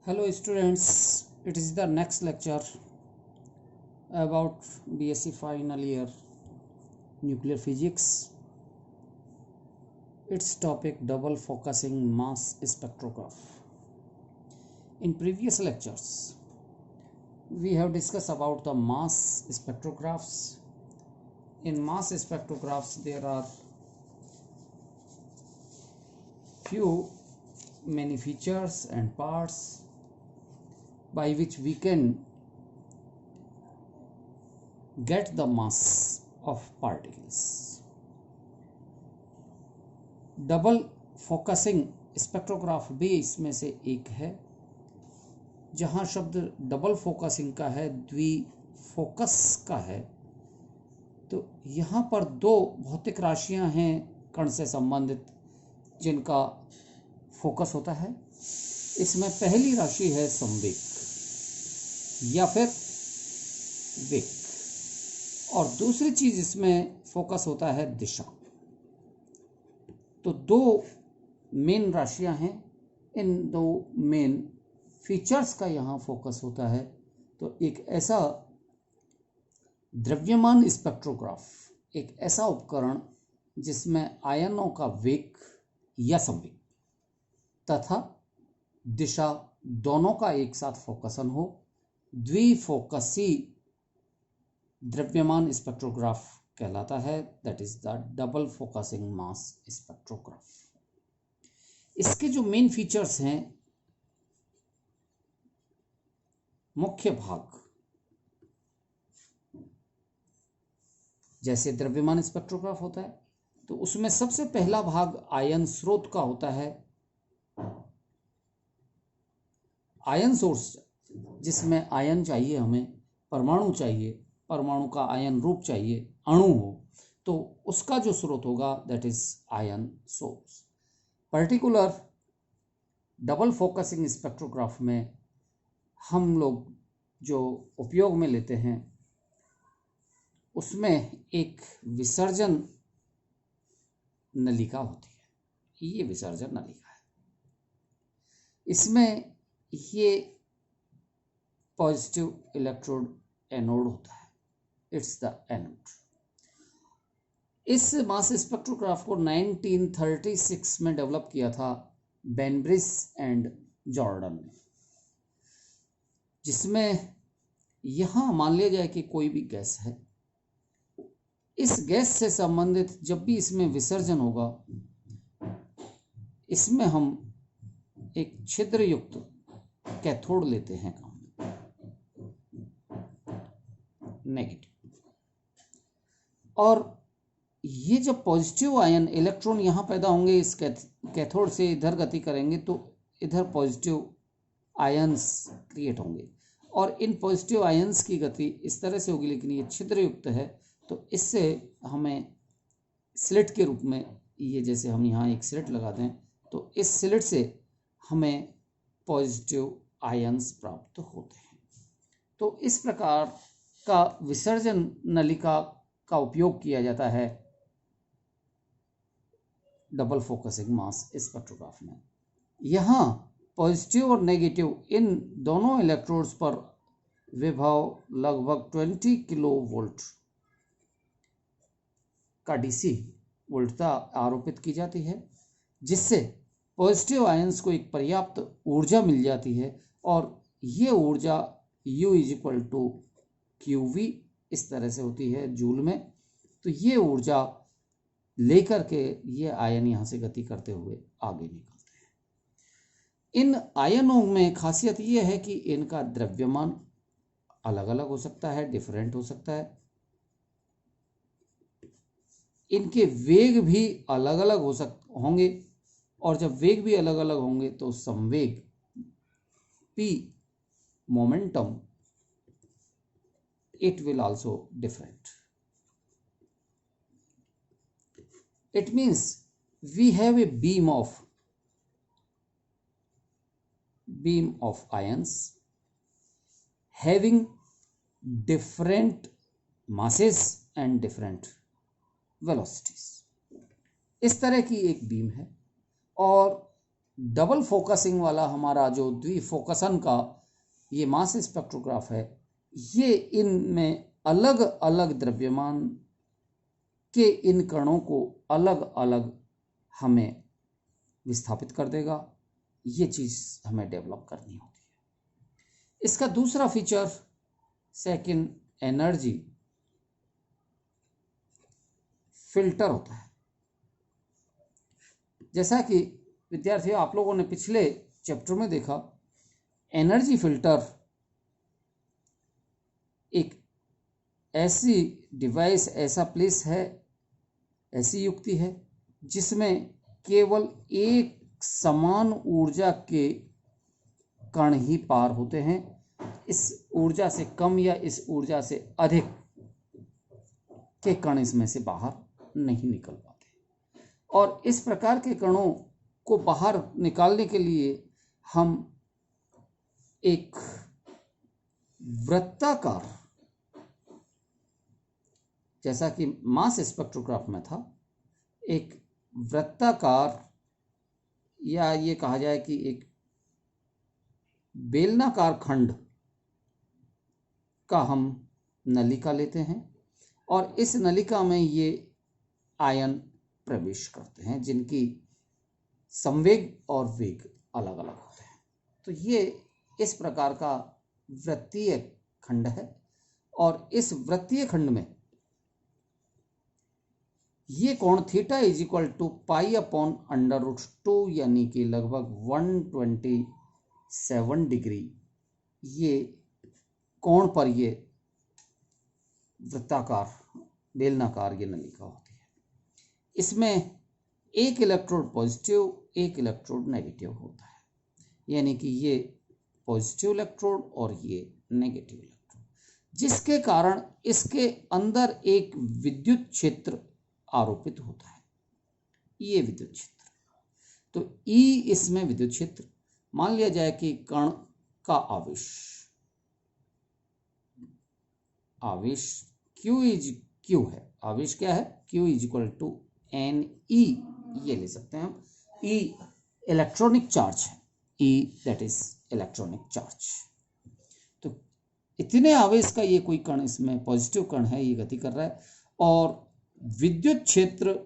Hello students, it is the next lecture about BSc final year nuclear physics. Its topic double focusing mass spectrograph. In previous lectures, we have discussed about the mass spectrographs. In mass spectrographs, there are many features and parts by which we can get the mass of particles. Double focusing spectrograph भी इसमें से एक है। जहां शब्द double focusing का है, द्विफोकस का है, तो यहाँ पर दो भौतिक राशियां हैं कण से संबंधित जिनका फोकस होता है। इसमें पहली राशि है संवेग या फिर वेग, और दूसरी चीज इसमें फोकस होता है दिशा। तो दो मेन राशियां हैं, इन दो मेन फीचर्स का यहाँ फोकस होता है। तो एक ऐसा द्रव्यमान स्पेक्ट्रोग्राफ, एक ऐसा उपकरण जिसमें आयनों का वेग या संवेग तथा दिशा दोनों का एक साथ फोकसन हो, द्विफोकसी द्रव्यमान स्पेक्ट्रोग्राफ कहलाता है। That is the double focusing mass spectrograph. इसके जो मेन फीचर्स हैं, मुख्य भाग, जैसे द्रव्यमान स्पेक्ट्रोग्राफ होता है तो उसमें सबसे पहला भाग आयन स्रोत का होता है। आयन सोर्स, जिसमें आयन चाहिए, हमें परमाणु चाहिए, परमाणु का आयन रूप चाहिए, अणु हो, तो उसका जो स्रोत होगा that is ion source. Particular double focusing spectrograph में हम लोग जो उपयोग में लेते हैं उसमें एक विसर्जन नलिका होती है। ये विसर्जन नलिका है। इसमें ये पॉजिटिव इलेक्ट्रोड एनोड होता है। It's the anode. इस मास स्पेक्ट्रोग्राफ को 1936 में डेवलप किया था बेनब्रिज एंड जॉर्डन ने, जिसमें यहां मान लिया जाए कि कोई भी गैस है, इस गैस से संबंधित जब भी इसमें विसर्जन होगा, इसमें हम एक छिद्र युक्त कैथोड लेते हैं नेगेटिव, और ये जब पॉजिटिव आयन इलेक्ट्रॉन यहाँ पैदा होंगे, इस कैथोड से इधर गति करेंगे तो इधर पॉजिटिव आयंस क्रिएट होंगे, और इन पॉजिटिव आयंस की गति इस तरह से होगी, लेकिन ये छिद्र युक्त है तो इससे हमें स्लिट के रूप में, ये जैसे हम यहाँ एक स्लिट लगा दें तो इस स्लिट से हमें पॉजिटिव आयंस प्राप्त होते हैं। तो इस प्रकार का विसर्जन नलिका का उपयोग किया जाता है डबल फोकसिंग मास स्पेक्ट्रोग्राफ में। यहाँ पॉजिटिव और नेगेटिव इन दोनों इलेक्ट्रोड्स पर विभव लगभग 20 किलो वोल्ट का डीसी वोल्टता आरोपित की जाती है, जिससे पॉजिटिव आयंस को एक पर्याप्त ऊर्जा मिल जाती है, और ये ऊर्जा U = QV इस तरह से होती है जूल में। तो ये ऊर्जा लेकर के ये आयन यहाँ से गति करते हुए आगे निकलते हैं। इन आयनों में खासियत ये है कि इनका द्रव्यमान अलग अलग हो सकता है, डिफरेंट हो सकता है, इनके वेग भी अलग अलग होंगे, और जब वेग भी अलग अलग होंगे तो संवेग P momentum it will also different. It means we have a beam of ions having different masses and different velocities. इस तरह की एक बीम है, और डबल फोकसिंग वाला हमारा जो द्विफोकसन का ये मास स्पेक्ट्रोग्राफ है, ये इनमें अलग अलग द्रव्यमान के इन कणों को अलग अलग हमें विस्थापित कर देगा। ये चीज़ हमें डेवलप करनी होती है। इसका दूसरा फीचर सेकंड एनर्जी फिल्टर होता है। जैसा कि विद्यार्थियों आप लोगों ने पिछले चैप्टर में देखा, एनर्जी फिल्टर एक ऐसी डिवाइस, ऐसा प्लेस है, ऐसी युक्ति है जिसमें केवल एक समान ऊर्जा के कण ही पार होते हैं। इस ऊर्जा से कम या इस ऊर्जा से अधिक के कण इसमें से बाहर नहीं निकल पाते। और इस प्रकार के कणों को बाहर निकालने के लिए हम एक वृत्ताकार, जैसा कि मास स्पेक्ट्रोग्राफ में था, एक वृत्ताकार या ये कहा जाए कि एक बेलनाकार खंड का हम नलिका लेते हैं और इस नलिका में ये आयन प्रवेश करते हैं जिनकी संवेग और वेग अलग अलग होते हैं। तो ये इस प्रकार का वृत्तीय खंड है और इस वृत्तीय खंड में ये कोण theta is equal to pi upon √2 यानी कि लगभग 127 डिग्री ये कोण पर ये वृत्ताकार बेलनाकार ये नलिका होती है। इसमें एक इलेक्ट्रोड पॉजिटिव, एक इलेक्ट्रोड नेगेटिव होता है, यानी कि ये पॉजिटिव इलेक्ट्रोड और ये नेगेटिव इलेक्ट्रोड, जिसके कारण इसके अंदर एक विद्युत क्षेत्र आरोपित होता है। ये विद्युत क्षेत्र, तो E इसमें विद्युत क्षेत्र। मान लिया जाए कि कण का आवेश Q है। आवेश क्या है? Q is equal to NE, ये ले सकते हैं हम। E इलेक्ट्रॉनिक चार्ज है, E that is electronic charge. तो इतने आवेश का ये कोई कण, इसमें पॉजिटिव कण है, ये गति कर रहा है और विद्युत क्षेत्र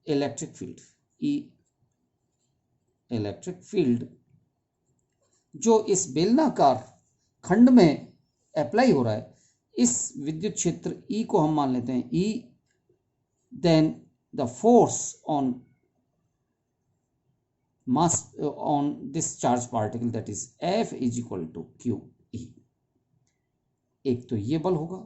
electric field, E electric field जो इस बेलनाकार खंड में अप्लाई हो रहा है, इस विद्युत क्षेत्र E को हम मान लेते हैं E, then the force on mass on this charge particle that is F is equal to QE। एक तो ये बल होगा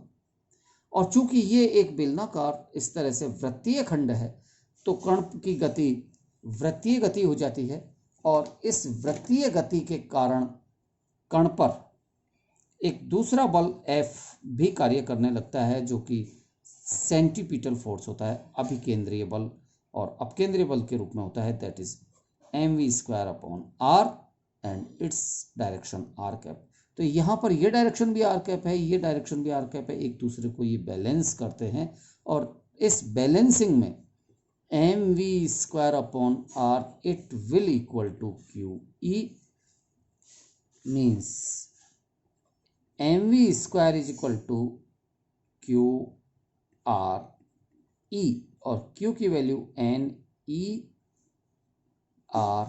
और चूंकि ये एक बेलनाकार इस तरह से वृत्तीय खंड है तो कण की गति वृत्तीय गति हो जाती है और इस वृत्तीय गति के कारण कण पर एक दूसरा बल F भी कार्य करने लगता है जो कि सेंटीपिटल फोर्स होता है, अभिकेंद्रीय बल और अपकेंद्रीय बल के रूप में होता है, that is mv² upon r and its direction r cap. तो यहाँ पर ये डायरेक्शन भी r कैप है, ये डायरेक्शन भी r कैप है, एक दूसरे को ये बैलेंस करते हैं और इस बैलेंसिंग में mv² upon r it will equal to QE, means mv² is equal to QRE और Q की value NE R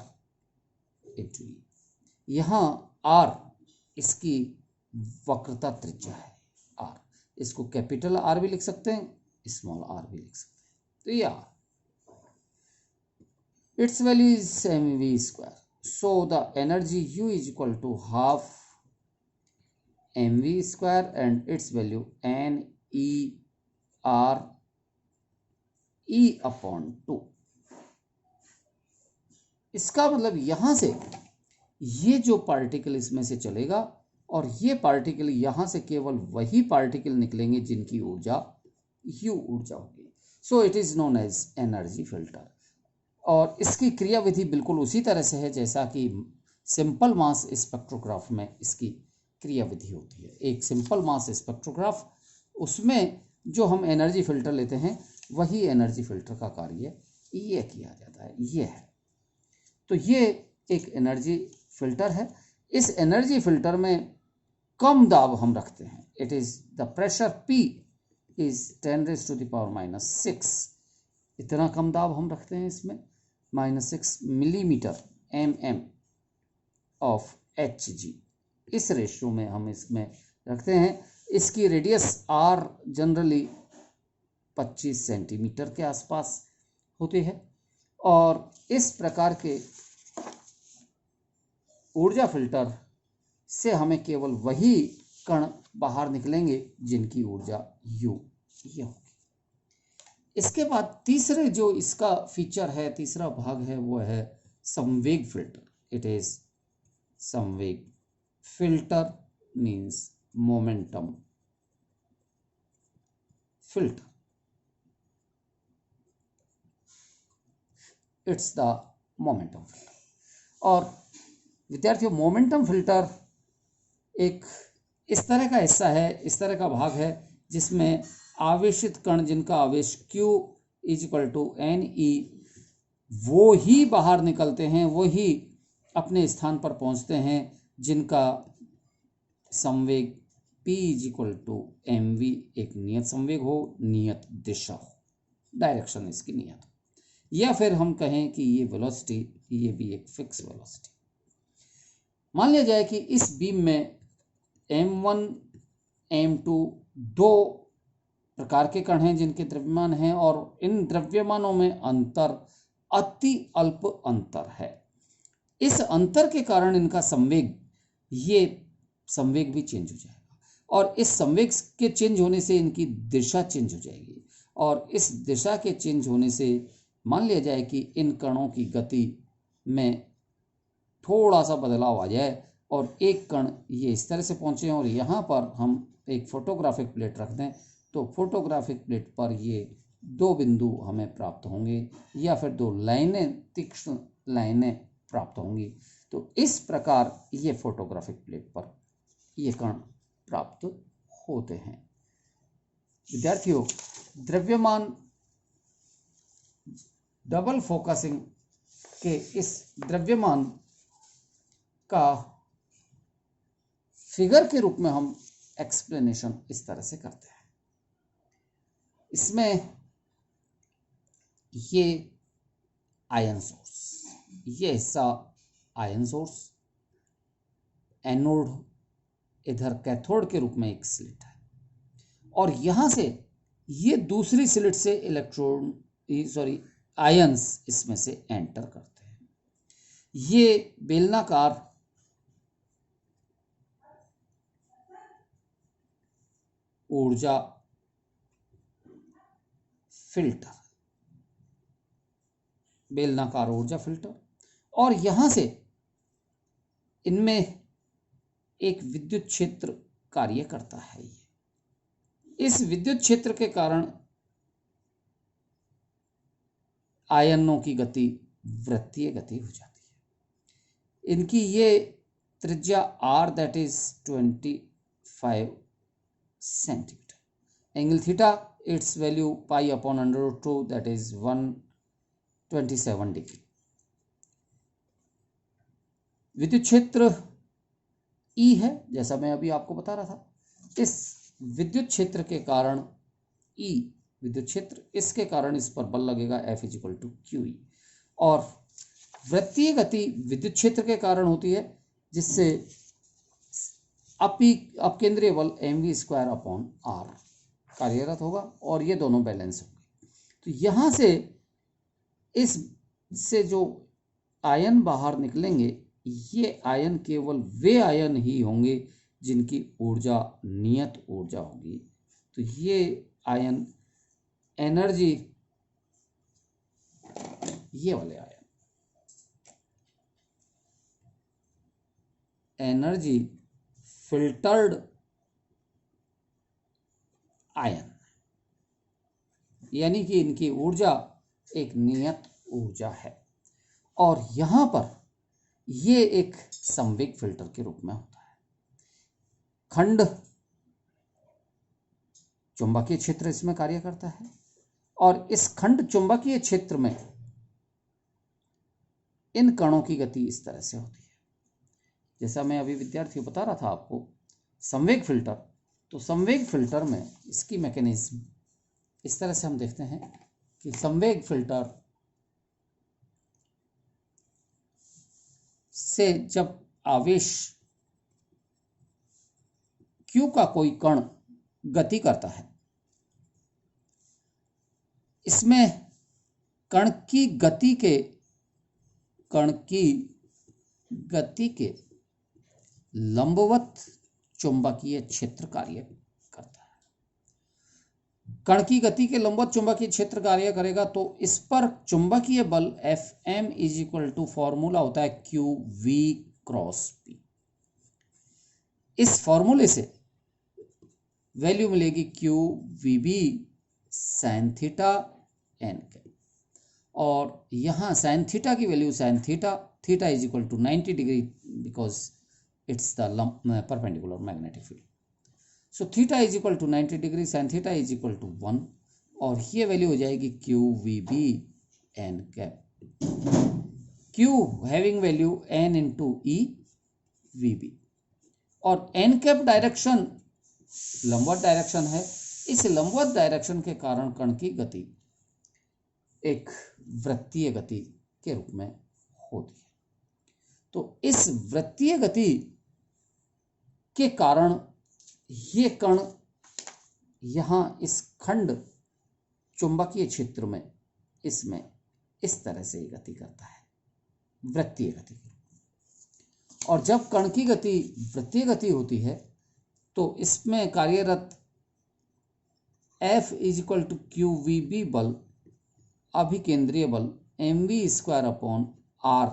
into E। यहाँ R इसकी वक्रता त्रिज्या है, R, इसको कैपिटल R भी लिख सकते हैं, स्मॉल r भी लिख सकते हैं। तो ये R, its value is mv², so the energy U is equal to half mv² and its value NE R E upon 2। इसका मतलब यहां से ये जो पार्टिकल इसमें से चलेगा और ये पार्टिकल यहां से केवल वही पार्टिकल निकलेंगे जिनकी ऊर्जा U ऊर्जा होगी। So it is known as energy filter और इसकी क्रियाविधि बिल्कुल उसी तरह से है जैसा कि सिंपल मास स्पेक्ट्रोग्राफ में इसकी क्रियाविधि होती है। एक सिंपल मास स्पेक्ट्रोग्राफ, उसमें जो हम एनर्जी फिल्टर लेते हैं वही एनर्जी फिल्टर का कार्य ये किया जाता है। ये है, तो ये एक एनर्जी फिल्टर है। इस एनर्जी फिल्टर में कम दाब हम रखते हैं। It is the pressure P is 10⁻⁻⁶। इतना कम दाब हम रखते हैं इसमें, -6 मिलीमीटर mm ऑफ Hg, इस रेशियो में हम इसमें रखते हैं। इसकी रेडियस R जनरली 25 सेंटीमीटर के आसपास होती है। और इस प्रकार के ऊर्जा फिल्टर से हमें केवल वही कण बाहर निकलेंगे जिनकी ऊर्जा U ये होगी। इसके बाद तीसरे जो इसका फीचर है, तीसरा भाग है, वो है संवेग फिल्टर। इट इज संवेग filter means momentum filter. It's the momentum filter. और विद्यार्थियों, मोमेंटम फिल्टर एक इस तरह का हिस्सा है, इस तरह का भाग है जिसमें आवेशित कण जिनका आवेश Q = NE वो ही बाहर निकलते हैं, वो ही अपने स्थान पर पहुंचते हैं जिनका संवेग P = mv एक नियत संवेग हो, नियत दिशा हो, डायरेक्शन इसकी नियत हो, या फिर हम कहें कि ये वेलोसिटी, ये भी एक फिक्स वेलोसिटी। मान लिया जाए कि इस बीम में m1 m2 दो प्रकार के कण हैं जिनके द्रव्यमान हैं, और इन द्रव्यमानों में अंतर अति अल्प अंतर है। इस अंतर के कारण इनका संवेग, ये संवेग भी चेंज हो जाएगा, और इस संवेग के चेंज होने से इनकी दिशा चेंज हो जाएगी, और इस दिशा के चेंज होने से मान लिया जाए कि इन कणों की गति में थोड़ा सा बदलाव आ जाए, और एक कण ये इस तरह से पहुंचे और यहाँ पर हम एक फोटोग्राफिक प्लेट रख दें, तो फोटोग्राफिक प्लेट पर ये दो बिंदु हमें प्राप्त होंगे, या फिर दो लाइनें, तीक्ष्ण लाइनें प्राप्त होंगी। तो इस प्रकार ये फोटोग्राफिक प्लेट पर ये कण प्राप्त होते हैं। विद्यार्थियों, द्रव्यमान डबल फोकसिंग के इस द्रव्यमान का फिगर के रूप में हम एक्सप्लेनेशन इस तरह से करते हैं। इसमें ये आयन सोर्स, ये हिस्सा आयन सोर्स, एनोड, इधर कैथोड के रूप में एक स्लिट है, और यहां से ये दूसरी स्लिट से आयंस इसमें से एंटर करते हैं। ये बेलनाकार ऊर्जा फिल्टर, बेलनाकार ऊर्जा फिल्टर, और यहां से इनमें एक विद्युत क्षेत्र कार्य करता है। इस विद्युत क्षेत्र के कारण आयनों की गति वृत्तीय गति हो जाती है। इनकी ये त्रिज्या r, that is 25 centimetre. Angle theta, it's value π/√2, that is 127 degree. विद्युत क्षेत्र E है, जैसा मैं अभी आपको बता रहा था। इस विद्युत क्षेत्र के कारण E विद्युत क्षेत्र, इसके कारण इस पर बल लगेगा F = QE, और वृत्तीय गति विद्युत क्षेत्र के कारण होती है, जिससे अपकेंद्रीय बल mv²/r कार्यरत होगा, और ये दोनों बैलेंस होंगे। तो यहाँ से इससे जो आयन बाहर निकलेंगे, ये आयन केवल वे आयन ही होंगे जिनकी ऊर्जा नियत ऊर्जा होगी। तो ये आयन एनर्जी, ये वाले आयन एनर्जी फिल्टर्ड आयन, यानी कि इनकी ऊर्जा एक नियत ऊर्जा है, और यहां पर ये एक संवेग फिल्टर के रूप में होता है। खंड चुंबकीय क्षेत्र इसमें कार्य करता है, और इस खंड चुंबकीय क्षेत्र में इन कणों की गति इस तरह से होती है। जैसा मैं अभी विद्यार्थियों बता रहा था आपको संवेग फिल्टर, तो संवेग फिल्टर में इसकी मैकेनिज्म इस तरह से हम देखते हैं कि संवेग फिल्टर से जब आवेश Q का कोई कण गति करता है, इसमें कण की गति के लंबवत चुंबकीय क्षेत्र कार्य करता है। कण की गति के लंबवत चुंबकीय क्षेत्र कार्य करेगा तो इस पर चुंबकीय बल Fm is equal to formula होता है QV क्रॉस P। इस फॉर्मूले से वैल्यू मिलेगी QVB sine theta N cap, और यहाँ साइन थीटा की value sine theta is equal to 90 degree because it's the perpendicular magnetic field. So theta is equal to 90 degree, sine theta is equal to 1, और ये value हो जाएगी QVB n cap, Q having value n into e VB, और n cap direction लंबवत direction है। इस लंबवत direction के कारण कण की गति एक वृत्तीय गति के रूप में होती है। तो इस वृत्तीय गति के कारण ये कण यहाँ इस खंड चुंबकीय क्षेत्र में इसमें इस तरह से गति करता है, वृत्तीय गति। और जब कण की गति वृत्तीय गति होती है तो इसमें कार्यरत F is equal to QVB बल अभिकेंद्रीय बल mv स्क्वायर अपॉन r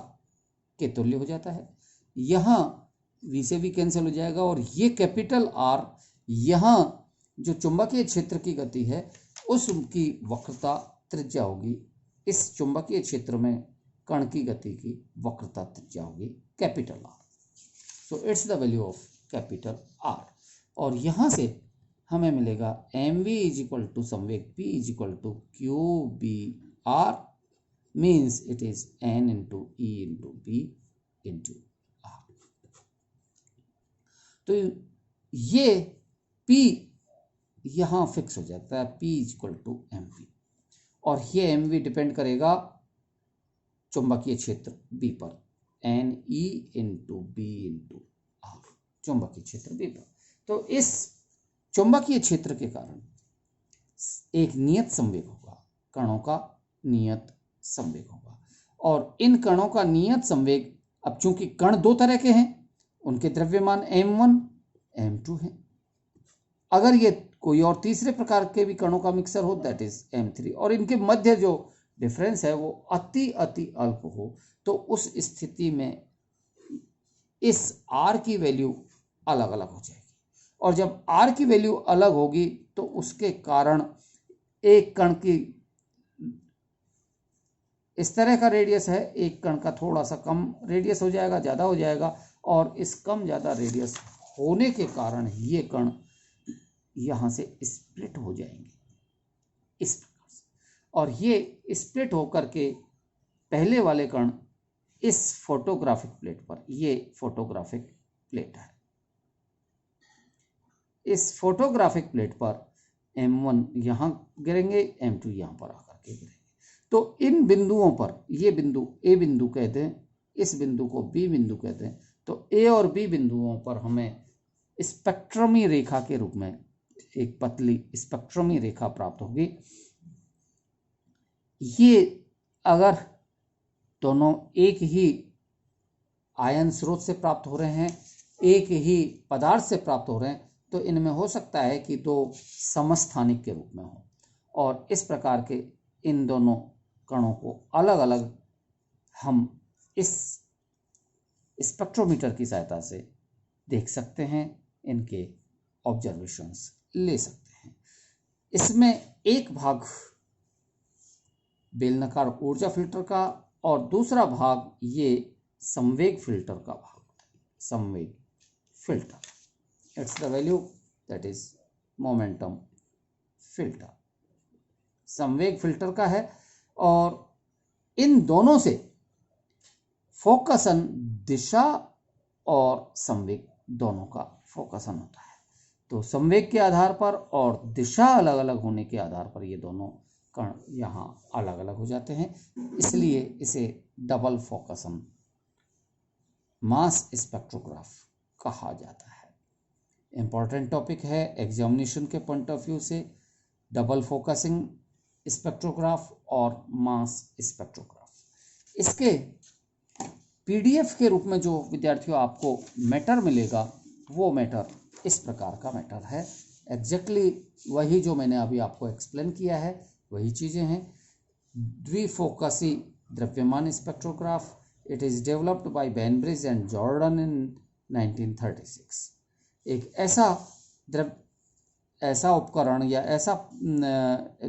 के तुल्य हो जाता है। यहाँ v से v कैंसिल हो जाएगा, और ये कैपिटल R यहाँ जो चुंबकीय क्षेत्र की गति है उसकी वक्रता त्रिज्या होगी। इस चुंबकीय क्षेत्र में कण की गति की वक्रता त्रिज्या होगी capital R। So it's the value of capital R, और यहाँ से हमें मिलेगा mv इज इक्वल टू संवेग p is equal to QBR means it is n into e into b into r। तो ये p यहाँ फिक्स हो जाता है, p is equal to mv, और ये mv डिपेंड करेगा चुंबकीय क्षेत्र b पर, ne into b into r, चुंबकीय क्षेत्र b पर। तो इस चुंबकीय क्षेत्र के कारण एक नियत संवेग होगा, कणों का नियत संवेग होगा, और इन कणों का नियत संवेग, अब चूंकि कण दो तरह के हैं, उनके द्रव्यमान m1 m2 है। अगर ये कोई और तीसरे प्रकार के भी कणों का मिक्सर हो दैट इज m3, और इनके मध्य जो डिफरेंस है वो अति अल्प हो, तो उस स्थिति में इस r की वैल्यू अलग अलग हो जाएगी, और जब r की वैल्यू अलग होगी तो उसके कारण एक कण की इस तरह का रेडियस है, एक कण का थोड़ा सा कम रेडियस हो जाएगा, ज़्यादा हो जाएगा, और इस कम ज़्यादा रेडियस होने के कारण ये कण यहाँ से स्प्लिट हो जाएंगे इस प्रकार से, और ये स्प्लिट होकर के पहले वाले कण इस फोटोग्राफिक प्लेट पर, ये फोटोग्राफिक प्लेट है, इस फोटोग्राफिक प्लेट पर m1 यहाँ गिरेंगे, m2 यहाँ पर आकर के गिरेंगे। तो इन बिंदुओं पर, ये बिंदु a बिंदु कहते हैं, इस बिंदु को b बिंदु कहते हैं, तो a और b बिंदुओं पर हमें स्पेक्ट्रमी रेखा के रूप में एक पतली स्पेक्ट्रमी रेखा प्राप्त होगी। ये अगर दोनों एक ही आयन स्रोत से प्राप्त हो रहे हैं, एक ही पदार्थ से प्राप्त हो रहे हैं, तो इनमें हो सकता है कि दो समस्थानिक के रूप में हो, और इस प्रकार के इन दोनों कणों को अलग अलग हम इस स्पेक्ट्रोमीटर की सहायता से देख सकते हैं, इनके ऑब्जर्वेशंस ले सकते हैं। इसमें एक भाग बेलनाकार ऊर्जा फिल्टर का और दूसरा भाग ये संवेग फिल्टर का भाग होता है, संवेग filter. It's the value that is momentum filter, संवेग फिल्टर का है। और इन दोनों से फोकसन दिशा और संवेग दोनों का फोकसन होता है। तो संवेग के आधार पर और दिशा अलग अलग होने के आधार पर ये दोनों कण यहाँ अलग अलग हो जाते हैं, इसलिए इसे डबल फोकसन मास स्पेक्ट्रोग्राफ कहा जाता है। इम्पॉर्टेंट टॉपिक है एग्जामिनेशन के पॉइंट ऑफ व्यू से, डबल फोकसिंग स्पेक्ट्रोग्राफ और मास स्पेक्ट्रोग्राफ। इसके पीडीएफ के रूप में जो विद्यार्थियों आपको मैटर मिलेगा वो मैटर इस प्रकार का मैटर है। एग्जैक्टली वही जो मैंने अभी आपको एक्सप्लेन किया है वही चीज़ें हैं। द्विफोकसी द्रव्यमान spectrograph, it is developed by Bainbridge and Jordan in 1936। एक ऐसा उपकरण या ऐसा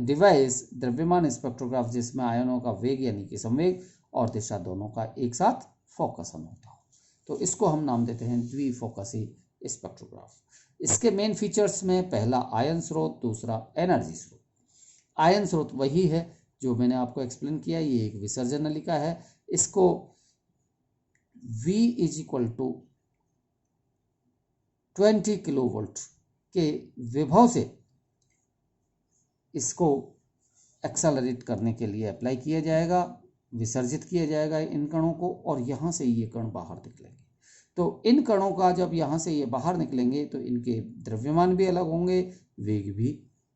डिवाइस द्रव्यमान स्पेक्ट्रोग्राफ जिसमें आयनों का वेग यानी कि संवेग और दिशा दोनों का एक साथ फोकसन होता हो, तो इसको हम नाम देते हैं द्विफोकसी स्पेक्ट्रोग्राफ। इसके मेन फीचर्स में पहला आयन स्रोत, दूसरा एनर्जी स्रोत। आयन स्रोत वही है जो मैंने आपको एक्सप्लेन किया, ये एक विसर्जन नलिका है। इसको V = 20 किलोवोल्ट के विभव से इसको एक्सेलरेट करने के लिए अप्लाई किया जाएगा, विसर्जित किया जाएगा इन कणों को, और यहाँ से ये कण बाहर निकलेंगे। तो इन कणों का जब यहाँ से ये बाहर निकलेंगे तो इनके द्रव्यमान भी अलग होंगे, वेग भी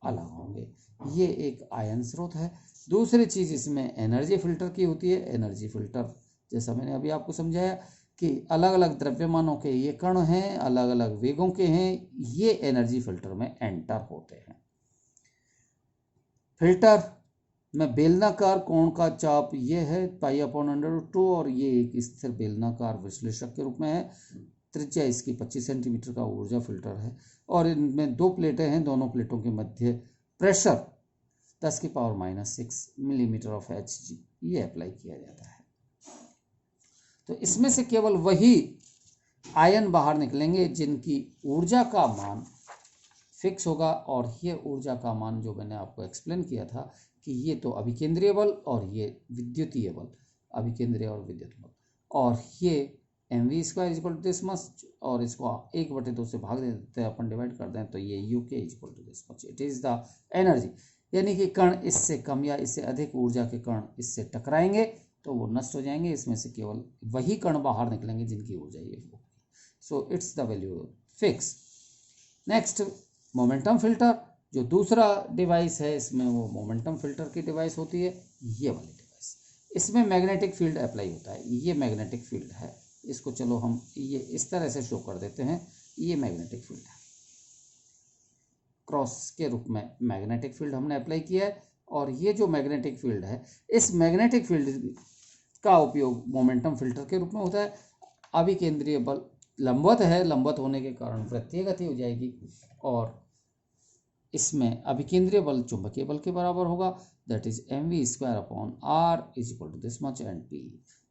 अलग होंगे। ये एक आयन स्रोत है। दूसरी चीज़ इसमें एनर्जी फिल्टर की होती है। एनर्जी फिल्टर जैसा मैंने अभी आपको समझाया कि अलग अलग द्रव्यमानों के ये कण हैं, अलग अलग वेगों के हैं, ये एनर्जी फिल्टर में एंटर होते हैं। फिल्टर में बेलनाकार कोण का चाप ये है π/√2 और ये एक स्थिर बेलनाकार विश्लेषक के रूप में है। त्रिज्या इसकी 25 सेंटीमीटर का ऊर्जा फिल्टर है और इनमें दो प्लेटें हैं। दोनों प्लेटों के मध्य प्रेशर 10⁻⁻6 मिलीमीटर ऑफ Hg ये अप्लाई किया जाता है। तो इसमें से केवल वही आयन बाहर निकलेंगे जिनकी ऊर्जा का मान फिक्स होगा, और ये ऊर्जा का मान जो मैंने आपको एक्सप्लेन किया था कि ये तो अभिकेंद्रीय बल और ये विद्युतीय बल, अभिकेंद्रीय और विद्युत बल, और ये mv² = दिस मच, और इसको 1/2 से भाग देते हैं अपन, डिवाइड कर दें तो ये UK = this much. It is the energy, यानी कि कण इससे कम या इससे अधिक ऊर्जा के कण इससे टकराएंगे तो वो नष्ट हो जाएंगे। इसमें से केवल वही कण बाहर निकलेंगे जिनकी ऊर्जा ये होगी। सो it's the value fix. Next momentum filter, जो दूसरा डिवाइस है इसमें वो मोमेंटम फिल्टर की डिवाइस होती है, ये वाली डिवाइस। इसमें मैग्नेटिक फील्ड अप्लाई होता है। ये मैग्नेटिक फील्ड है, इसको चलो हम ये इस तरह से शो कर देते हैं। ये मैग्नेटिक फील्ड है, क्रॉस के रूप में मैग्नेटिक फील्ड हमने अप्लाई किया है। और ये जो मैग्नेटिक फील्ड है, इस मैग्नेटिक फील्ड का उपयोग मोमेंटम फिल्टर के रूप में होता है। अभिकेंद्रीय बल लंबवत है, लंबवत होने के कारण वृत्तीय गति हो जाएगी, और इसमें अभिकेंद्रीय बल चुंबकीय बल के बराबर होगा, that is mv²/r = this much and p।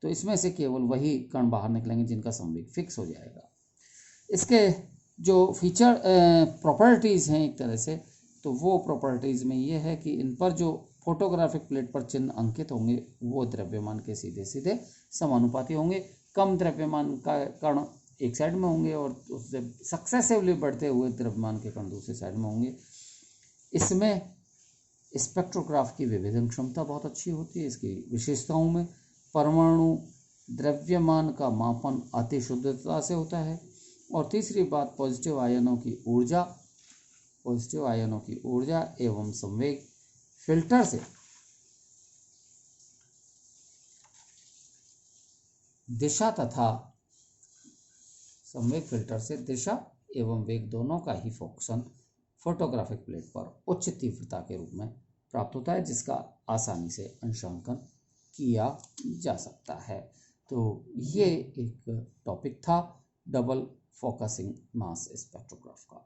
तो इसमें से केवल वही कण बाहर निकलेंगे जिनका संवेग फिक्स हो जाएगा। इसके जो फीचर प्रॉपर्टीज़ हैं एक तरह से, तो वो प्रॉपर्टीज़ में ये है कि इन पर जो फोटोग्राफिक प्लेट पर चिन्ह अंकित होंगे वो द्रव्यमान के सीधे सीधे समानुपाती होंगे। कम द्रव्यमान का कण एक साइड में होंगे और उससे सक्सेसिवली बढ़ते हुए द्रव्यमान के कण दूसरे साइड में होंगे। इसमें स्पेक्ट्रोग्राफ की विभेदन क्षमता बहुत अच्छी होती है। इसकी विशेषताओं में परमाणु द्रव्यमान का मापन अति शुद्धता से होता है, और तीसरी बात पॉजिटिव आयनों की ऊर्जा एवं संवेग फिल्टर से दिशा तथा संवेग फिल्टर से दिशा एवं वेग दोनों का ही फोकसन फोटोग्राफिक प्लेट पर उच्च तीव्रता के रूप में प्राप्त होता है, जिसका आसानी से अंशांकन किया जा सकता है। तो ये एक टॉपिक था डबल फोकसिंग मास स्पेक्ट्रोग्राफ का।